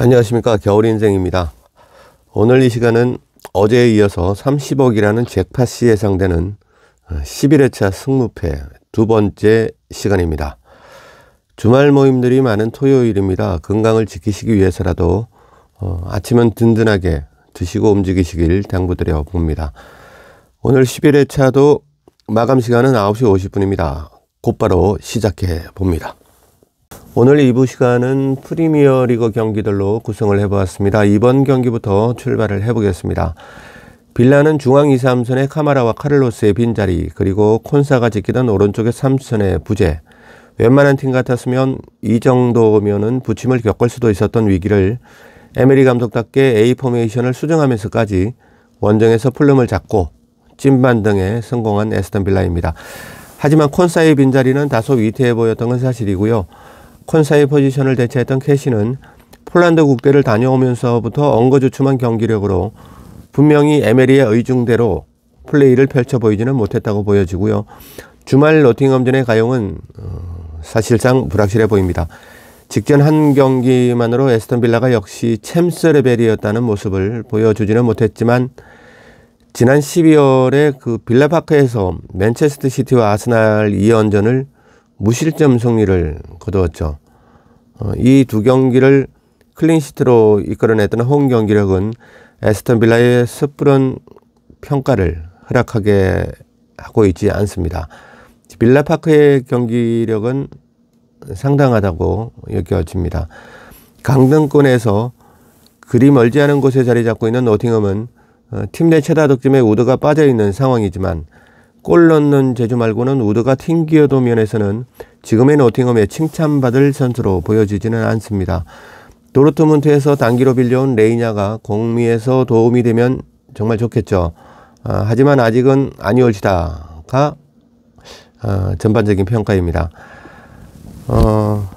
안녕하십니까, 겨울인생입니다. 오늘 이 시간은 어제에 이어서 30억이라는 잭팟이 예상되는 11회차 승무패 두 번째 시간입니다. 주말 모임들이 많은 토요일입니다. 건강을 지키시기 위해서라도 아침은 든든하게 드시고 움직이시길 당부드려 봅니다. 오늘 11회차도 마감 시간은 9시 50분입니다. 곧바로 시작해 봅니다. 오늘 2부 시간은 프리미어리그 경기들로 구성을 해보았습니다. 이번 경기부터 출발을 해보겠습니다. 빌라는 중앙 2, 3선의 카마라와 카를로스의 빈자리, 그리고 콘사가 지키던 오른쪽의 3선의 부재. 웬만한 팀 같았으면 이 정도면은 부침을 겪을 수도 있었던 위기를 에메리 감독답게 A 포메이션을 수정하면서까지 원정에서 플럼을 잡고 찐반등에 성공한 에스턴 빌라입니다. 하지만 콘사의 빈자리는 다소 위태해 보였던 건 사실이고요. 콘사의 포지션을 대체했던 캐시는 폴란드 국대를 다녀오면서부터 엉거주춤한 경기력으로 분명히 에메리의 의중대로 플레이를 펼쳐 보이지는 못했다고 보여지고요. 주말 노팅엄전의 가용은 사실상 불확실해 보입니다. 직전 한 경기만으로 에스턴 빌라가 역시 챔스 레벨이었다는 모습을 보여주지는 못했지만 지난 12월에 그 빌라파크에서 맨체스터 시티와 아스날 2연전을 무실점 승리를 거두었죠. 이 두 경기를 클린시트로 이끌어냈던 홈 경기력은 에스턴 빌라의 섣부른 평가를 허락하게 하고 있지 않습니다. 빌라파크의 경기력은 상당하다고 여겨집니다. 강등권에서 그리 멀지 않은 곳에 자리 잡고 있는 노팅엄은 팀 내 최다 득점에 우드가 빠져있는 상황이지만 골 넣는 재주 말고는 우드가 튕기어도 면에서는 지금의 노팅엄에 칭찬받을 선수로 보여지지는 않습니다. 도르트문트에서 단기로 빌려온 레이냐가 공미에서 도움이 되면 정말 좋겠죠. 하지만 아직은 아니올시다가 전반적인 평가입니다.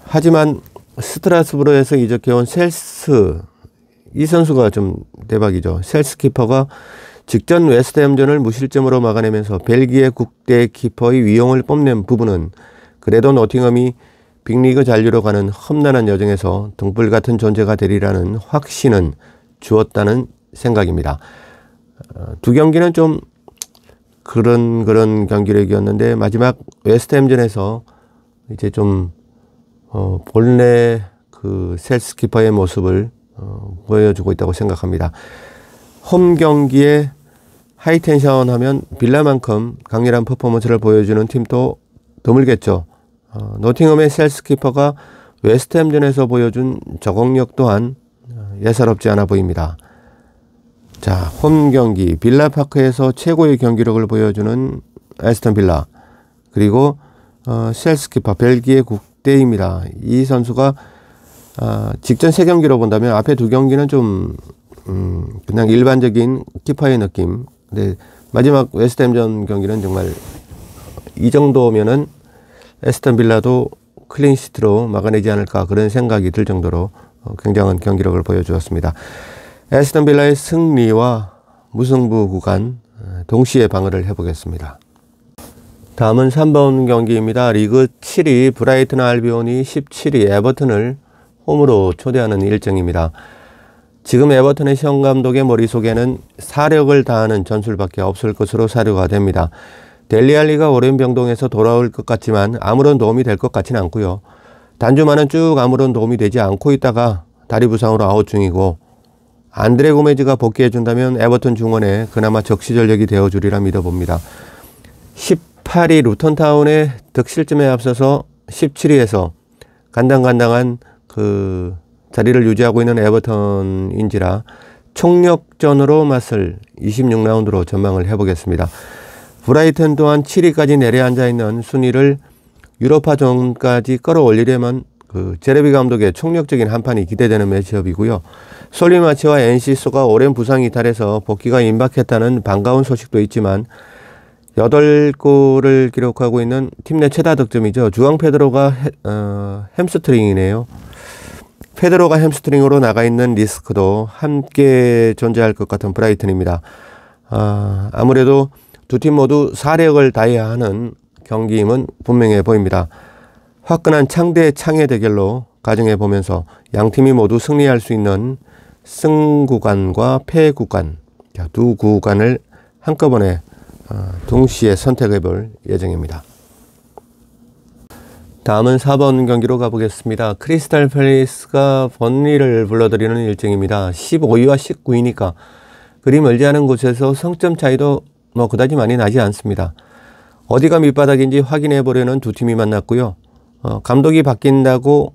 하지만 스트라스부르에서 이적해온 셀스, 이 선수가 좀 대박이죠. 셀스 키퍼가 직전 웨스트햄전을 무실점으로 막아내면서 벨기에 국대 키퍼의 위용을 뽐낸 부분은 그래도 노팅엄이 빅리그 잔류로 가는 험난한 여정에서 등불 같은 존재가 되리라는 확신은 주었다는 생각입니다. 두 경기는 좀 그런 경기력이었는데 마지막 웨스트햄전에서 이제 좀 본래 그 셀스 키퍼의 모습을 보여주고 있다고 생각합니다. 홈 경기에 하이텐션 하면 빌라만큼 강렬한 퍼포먼스를 보여주는 팀도 드물겠죠. 노팅엄의 셀스 키퍼가 웨스트햄전에서 보여준 적응력 또한 예사롭지 않아 보입니다. 자, 홈 경기 빌라파크에서 최고의 경기력을 보여주는 에스턴 빌라, 그리고 셀스 키퍼 벨기에 국대입니다. 이 선수가 직전 세 경기로 본다면 앞에 두 경기는 좀 그냥 일반적인 키퍼의 느낌. 근데 마지막 웨스트햄전 경기는 정말 이 정도면은 에스턴 빌라도 클린시트로 막아내지 않을까 그런 생각이 들 정도로 굉장한 경기력을 보여주었습니다. 에스턴 빌라의 승리와 무승부 구간 동시에 방어를 해보겠습니다. 다음은 3번 경기입니다. 리그 7위 브라이튼 알비온이 17위 에버튼을 홈으로 초대하는 일정입니다. 지금 에버튼의 션 감독의 머릿속에는 사력을 다하는 전술밖에 없을 것으로 사료가 됩니다. 델리알리가 오랜 병동에서 돌아올 것 같지만 아무런 도움이 될 것 같지는 않고요. 단주만은 쭉 아무런 도움이 되지 않고 있다가 다리 부상으로 아웃 중이고, 안드레 고메즈가 복귀해준다면 에버튼 중원에 그나마 적시전력이 되어주리라 믿어봅니다. 18위 루턴타운의 득실점에 앞서서 17위에서 간당간당한 그 자리를 유지하고 있는 에버턴인지라 총력전으로 맞설 26라운드로 전망을 해보겠습니다. 브라이튼 또한 7위까지 내려앉아 있는 순위를 유로파전까지 끌어올리려면 그 제레비 감독의 총력적인 한판이 기대되는 매치업이고요. 솔리마치와 엔시소가 오랜 부상 이탈해서 복귀가 임박했다는 반가운 소식도 있지만 8골을 기록하고 있는 팀 내 최다 득점이죠. 주앙 페드로가 햄스트링이네요. 페드로가 햄스트링으로 나가 있는 리스크도 함께 존재할 것 같은 브라이튼입니다. 아무래도 두 팀 모두 사력을 다해야 하는 경기임은 분명해 보입니다. 화끈한 창 대 창의 대결로 가정해 보면서 양팀이 모두 승리할 수 있는 승 구간과 패 구간, 두 구간을 한꺼번에 동시에 선택해 볼 예정입니다. 다음은 4번 경기로 가보겠습니다. 크리스탈 팰리스가 번리를 불러들이는 일정입니다. 15위와 19위니까 그리 멀지 않은 곳에서 성점 차이도 그다지 많이 나지 않습니다. 어디가 밑바닥인지 확인해 보려는 두 팀이 만났고요. 감독이 바뀐다고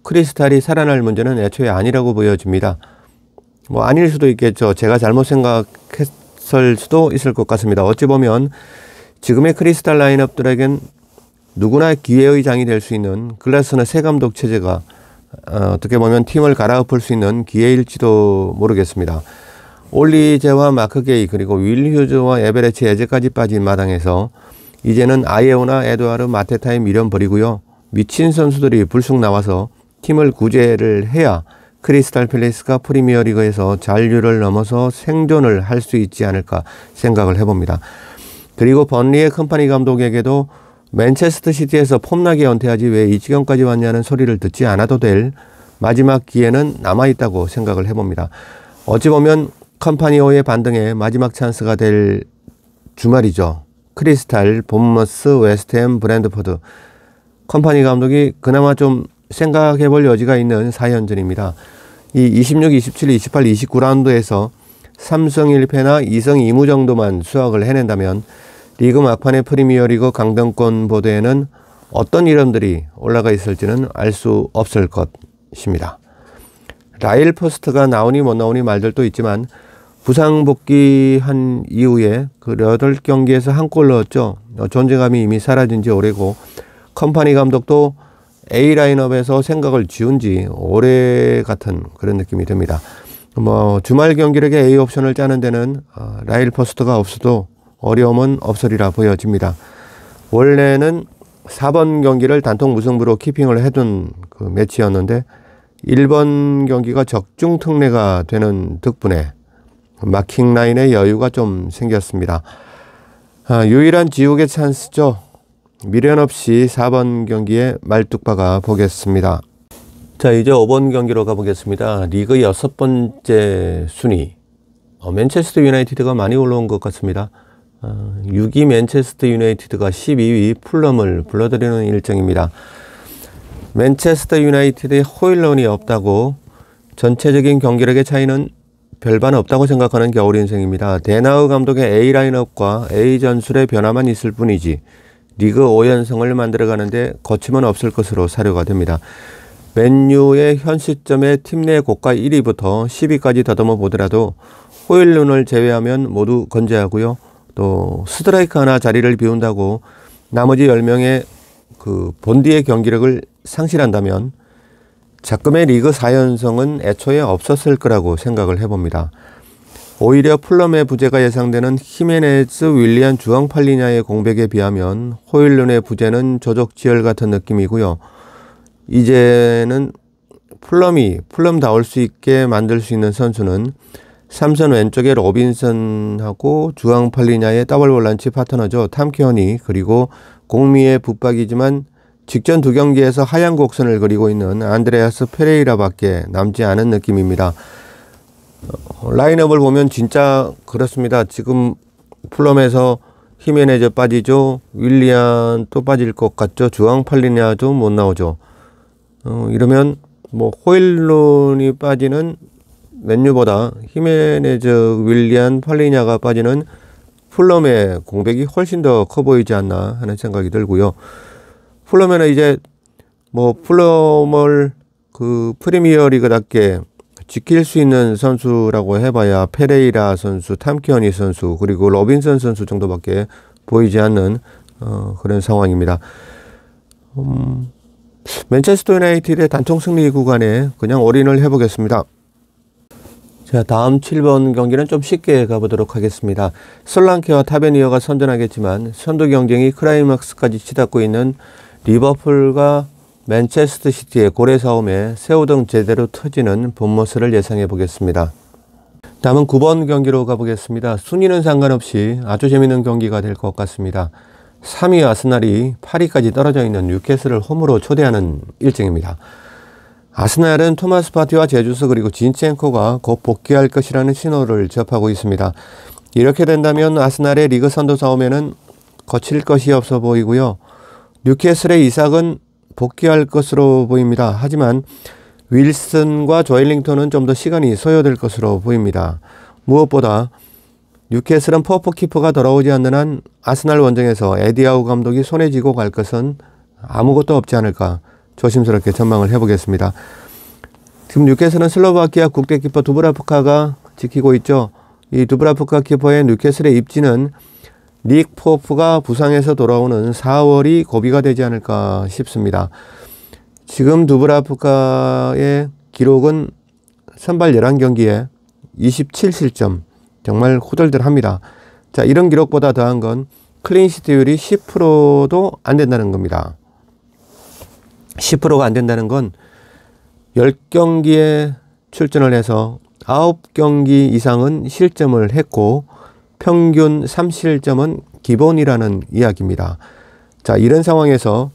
크리스탈이 살아날 문제는 애초에 아니라고 보여집니다. 아닐 수도 있겠죠. 제가 잘못 생각했을 수도 있을 것 같습니다. 어찌 보면 지금의 크리스탈 라인업들에겐 누구나 기회의 장이 될 수 있는 글라스너 새 감독 체제가 어떻게 보면 팀을 갈아엎을 수 있는 기회일지도 모르겠습니다. 올리제와 마크 게이 그리고 윌 휴즈와 에베레치 에제까지 빠진 마당에서 이제는 아예오나 에드와르 마테타에 미련 버리고요. 미친 선수들이 불쑥 나와서 팀을 구제를 해야 크리스탈 팰리스가 프리미어리그에서 잔류를 넘어서 생존을 할 수 있지 않을까 생각을 해봅니다. 그리고 번리의 컴퍼니 감독에게도 맨체스터 시티에서 폼나게 은퇴하지 왜 이 지경까지 왔냐는 소리를 듣지 않아도 될 마지막 기회는 남아있다고 생각을 해봅니다. 어찌 보면 컴퍼니오의 반등에 마지막 찬스가 될 주말이죠. 크리스탈, 본머스, 웨스트햄, 브랜드포드. 컴퍼니 감독이 그나마 좀 생각해 볼 여지가 있는 4연전입니다. 이 26, 27, 28, 29라운드에서 3승 1패나 2승 2무 정도만 수확을 해낸다면 리그 막판의 프리미어리그 강등권 보드에는 어떤 이름들이 올라가 있을지는 알 수 없을 것입니다. 라일 포스트가 나오니 못 나오니 말들도 있지만 부상 복귀한 이후에 그 8경기에서 한 골 넣었죠. 존재감이 이미 사라진 지 오래고 컴퍼니 감독도 A 라인업에서 생각을 지운 지 오래 같은 그런 느낌이 듭니다. 주말 경기력에 A 옵션을 짜는 데는 라일 포스트가 없어도 어려움은 없으리라 보여집니다. 원래는 4번 경기를 단통 무승부로 키핑을 해둔 그 매치였는데 1번 경기가 적중 특례가 되는 덕분에 마킹 라인에 여유가 좀 생겼습니다. 유일한 지옥의 찬스죠. 미련 없이 4번 경기에 말뚝박아 보겠습니다. 자, 이제 5번 경기로 가보겠습니다. 리그 6번째 순위. 맨체스터 유나이티드가 많이 올라온 것 같습니다. 6위 맨체스터 유나이티드가 12위 풀럼을 불러들이는 일정입니다. 맨체스터 유나이티드의 호일런이 없다고 전체적인 경기력의 차이는 별반 없다고 생각하는 겨울인생입니다. 데나우 감독의 A 라인업과 A 전술의 변화만 있을 뿐이지 리그 5연승을 만들어가는데 거침은 없을 것으로 사료가 됩니다. 맨유의 현 시점의 팀 내 고가 1위부터 10위까지 더듬어 보더라도 호일룬을 제외하면 모두 건재하고요. 또 스트라이크 하나 자리를 비운다고 나머지 10명의 그 본디의 경기력을 상실한다면 작금의 리그 4연승은 애초에 없었을 거라고 생각을 해봅니다. 오히려 풀럼의 부재가 예상되는 히메네즈, 윌리안, 주앙팔리냐의 공백에 비하면 호일룬의 부재는 조족지혈 같은 느낌이고요. 이제는 풀럼다울 수 있게 만들 수 있는 선수는 삼선 왼쪽에 로빈슨하고 주앙팔리냐의 더블 볼란치 파트너죠. 탐키언이 그리고 공미의 붙박이지만 직전 두 경기에서 하얀 곡선을 그리고 있는 안드레아스 페레이라밖에 남지 않은 느낌입니다. 라인업을 보면 진짜 그렇습니다. 지금 풀럼에서 히메네즈 빠지죠. 윌리안 또 빠질 것 같죠. 주앙팔리냐도 못 나오죠. 이러면 호일룬이 빠지는 맨유보다 히메네즈, 윌리안, 팔리냐가 빠지는 풀럼의 공백이 훨씬 더 커 보이지 않나 하는 생각이 들고요. 풀럼에는 이제 풀럼을 그 프리미어리그답게 지킬 수 있는 선수라고 해봐야 페레이라 선수, 탐키언이 선수, 그리고 로빈슨 선수 정도밖에 보이지 않는 그런 상황입니다. 맨체스터 유나이티드의 단통 승리 구간에 그냥 올인을 해보겠습니다. 자, 다음 7번 경기는 좀 쉽게 가보도록 하겠습니다. 솔랑케와 타베니어가 선전하겠지만 선두 경쟁이 클라이막스까지 치닫고 있는 리버풀과 맨체스터 시티의 고래 싸움에 새우등 제대로 터지는 본머스를 예상해 보겠습니다. 다음은 9번 경기로 가보겠습니다. 순위는 상관없이 아주 재밌는 경기가 될 것 같습니다. 3위 아스날이 8위까지 떨어져 있는 뉴캐슬을 홈으로 초대하는 일정입니다. 아스날은 토마스 파티와 제주스 그리고 진첸코가 곧 복귀할 것이라는 신호를 접하고 있습니다. 이렇게 된다면 아스날의 리그 선두 싸움에는 거칠 것이 없어 보이고요. 뉴캐슬의 이삭은 복귀할 것으로 보입니다. 하지만 윌슨과 조엘링턴은 좀 더 시간이 소요될 것으로 보입니다. 무엇보다 뉴캐슬은 퍼포 키퍼가 돌아오지 않는 한 아스날 원정에서 에디아우 감독이 손에 쥐고 갈 것은 아무것도 없지 않을까 조심스럽게 전망을 해보겠습니다. 지금 뉴캐슬은 슬로바키아 국대 키퍼 두브라프카가 지키고 있죠. 이 두브라프카 키퍼의 뉴캐슬의 입지는 닉 포프가 부상해서 돌아오는 4월이 고비가 되지 않을까 싶습니다. 지금 두브라프카의 기록은 선발 11경기에 27실점, 정말 호들들합니다. 자, 이런 기록보다 더한 건 클린시트율이 10%도 안 된다는 겁니다. 10%가 안 된다는 건 10경기에 출전을 해서 9경기 이상은 실점을 했고 평균 3실점은 기본이라는 이야기입니다. 자, 이런 상황에서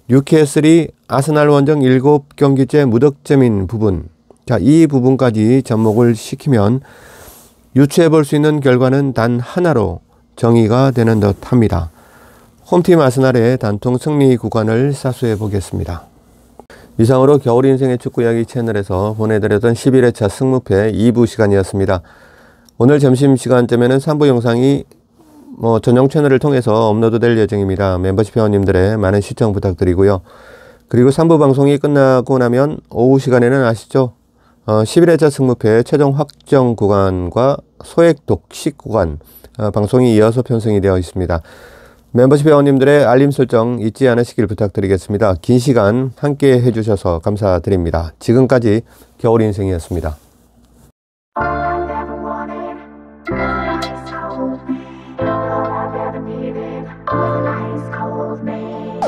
뉴캐슬이 아스날 원정 7경기째 무득점인 부분, 자, 이 부분까지 접목을 시키면 유추해 볼 수 있는 결과는 단 하나로 정의가 되는 듯 합니다. 홈팀 아스날의 단통 승리 구간을 사수해 보겠습니다. 이상으로 겨울 인생의 축구 이야기 채널에서 보내드렸던 11회차 승무패 2부 시간이었습니다. 오늘 점심시간쯤에는 3부 영상이 전용 채널을 통해서 업로드 될 예정입니다. 멤버십 회원님들의 많은 시청 부탁드리고요. 그리고 3부 방송이 끝나고 나면 오후 시간에는 아시죠? 11회차 승무패 최종 확정 구간과 소액 독식 구간 방송이 이어서 편성이 되어 있습니다. 멤버십 회원님들의 알림 설정 잊지 않으시길 부탁드리겠습니다. 긴 시간 함께 해주셔서 감사드립니다. 지금까지 겨울인생이었습니다. All I've ever needed was a nice cold man.